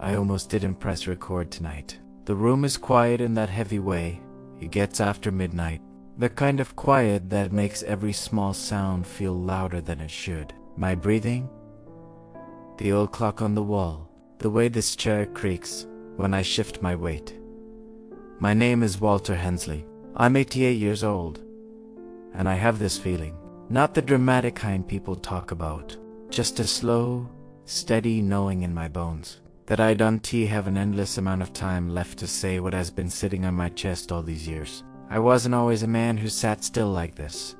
I almost didn't press record tonight. The room is quiet in that heavy way it gets after midnight. The kind of quiet that makes every small sound feel louder than it should. My breathing, the old clock on the wall, the way this chair creaks when I shift my weight. My name is Walter Hensley. I'm 88 years old, and I have this feeling. Not the dramatic kind people talk about, just a slow, steady knowing in my bones that I don't have an endless amount of time left to say what has been sitting on my chest all these years. I wasn't always a man who sat still like this.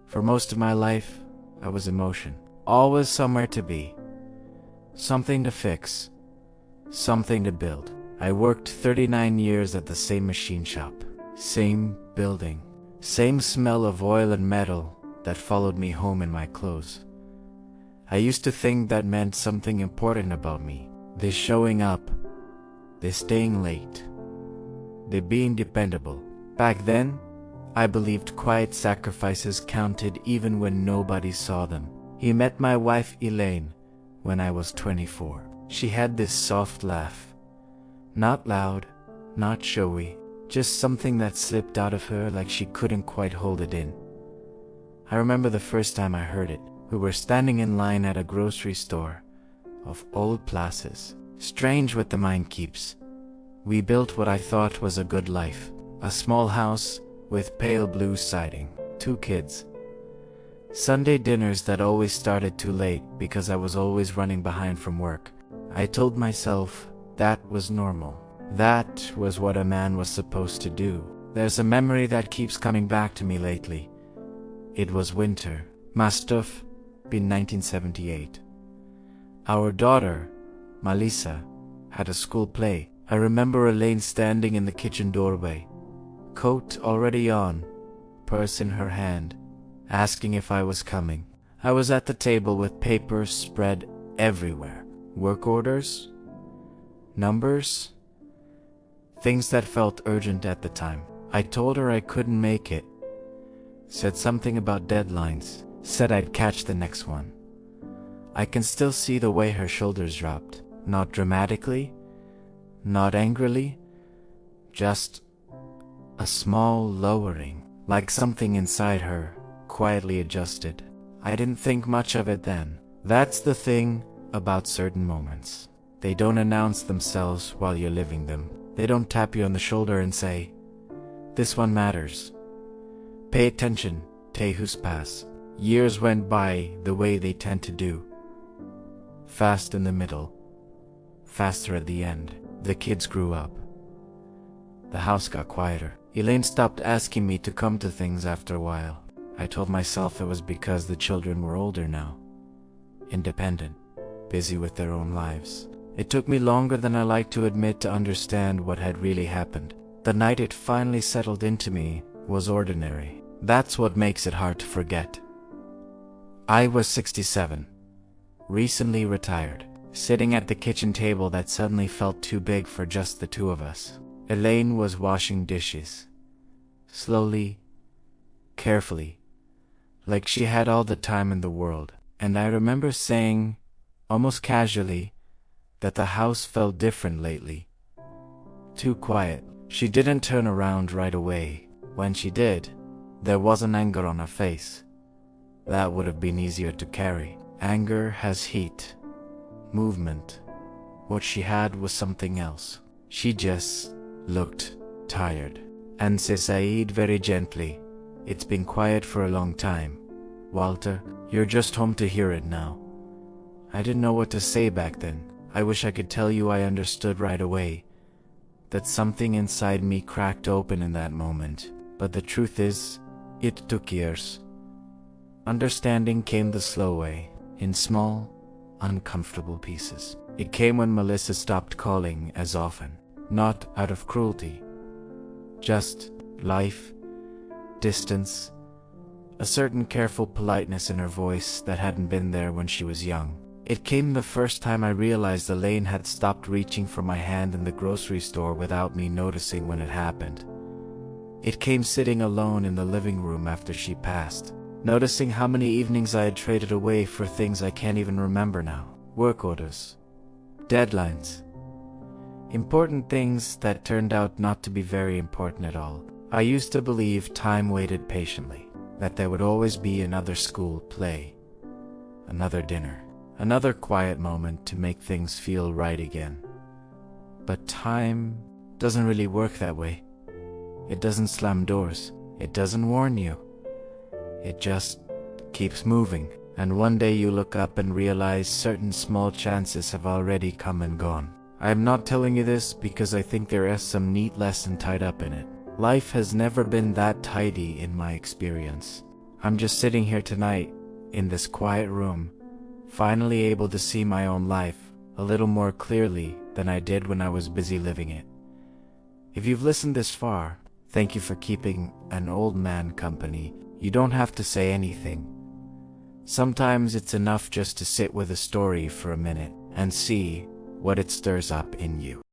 For most of my life, I was emotion. Always somewhere to be. Something to fix. Something to build. I worked 39 years at the same machine shop. Same building. Same smell of oil and metal that followed me home in my clothes. I used to think that meant something important about me. They showing up. They staying late. They being dependable. Back then, I believed quiet sacrifices counted even when nobody saw them. He met my wife Elaine when I was 24. She had this soft laugh. Not loud, not showy, just something that slipped out of her like she couldn't quite hold it in. I remember the first time I heard it. We were standing in line at a grocery store of old places. Strange what the mind keeps. We built what I thought was a good life. A small house with pale blue siding. 2 kids. Sunday dinners that always started too late because I was always running behind from work. I told myself that was normal. That was what a man was supposed to do. There's a memory that keeps coming back to me lately. It was winter. Must have been 1978. Our daughter, Melissa, had a school play. I remember Elaine standing in the kitchen doorway, coat already on, purse in her hand, asking if I was coming. I was at the table with papers spread everywhere. Work orders, numbers, things that felt urgent at the time. I told her I couldn't make it. Said something about deadlines. Said I'd catch the next one. I can still see the way her shoulders dropped. Not dramatically, not angrily, just a small lowering, like something inside her quietly adjusted. I didn't think much of it then. That's the thing about certain moments. They don't announce themselves while you're living them. They don't tap you on the shoulder and say, "This one matters. Pay attention, Tehu's pass." Years went by the way they tend to do. Fast in the middle, faster at the end. The kids grew up. The house got quieter. Elaine stopped asking me to come to things after a while. I told myself it was because the children were older now. Independent, busy with their own lives. It took me longer than I like to admit to understand what had really happened. The night it finally settled into me was ordinary. That's what makes it hard to forget. I was 67, recently retired, sitting at the kitchen table that suddenly felt too big for just the 2 of us. Elaine was washing dishes, slowly, carefully, like she had all the time in the world. And I remember saying, almost casually, that the house felt different lately. Too quiet. She didn't turn around right away. When she did, there wasn't anger on her face. That would have been easier to carry. Anger has heat, movement. What she had was something else. She just looked tired. And said very gently, "It's been quiet for a long time. Walter, you're just home to hear it now." I didn't know what to say back then. I wish I could tell you I understood right away, that something inside me cracked open in that moment. But the truth is, it took years. Understanding came the slow way, in small, uncomfortable pieces. It came when Melissa stopped calling as often. Not out of cruelty. Just life, distance, a certain careful politeness in her voice that hadn't been there when she was young. It came the first time I realized Elaine had stopped reaching for my hand in the grocery store without me noticing when it happened. It came sitting alone in the living room after she passed, noticing how many evenings I had traded away for things I can't even remember now. Work orders, deadlines, Important things that turned out not to be very important at all. I used to believe time waited patiently, that there would always be another school play, another dinner, another quiet moment to make things feel right again. But time doesn't really work that way. It doesn't slam doors. It doesn't warn you. It just keeps moving. And one day you look up and realize certain small chances have already come and gone. I am not telling you this because I think there is some neat lesson tied up in it. Life has never been that tidy in my experience. I'm just sitting here tonight, in this quiet room, finally able to see my own life a little more clearly than I did when I was busy living it. If you've listened this far, thank you for keeping an old man company. You don't have to say anything. Sometimes it's enough just to sit with a story for a minute and see what it stirs up in you.